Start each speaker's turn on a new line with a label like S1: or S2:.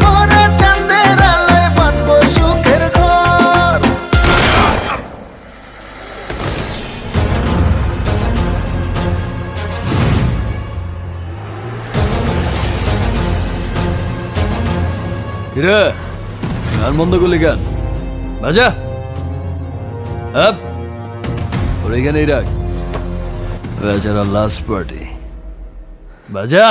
S1: ভরা চাঁদের আলোয় বাঁধবো সুখের ঘর।
S2: কিরে গান বন্ধ করলি কেন? বাজা আপ ওর এখানেই রাখ, বেচারা লাস্ট পার্টি বাজা।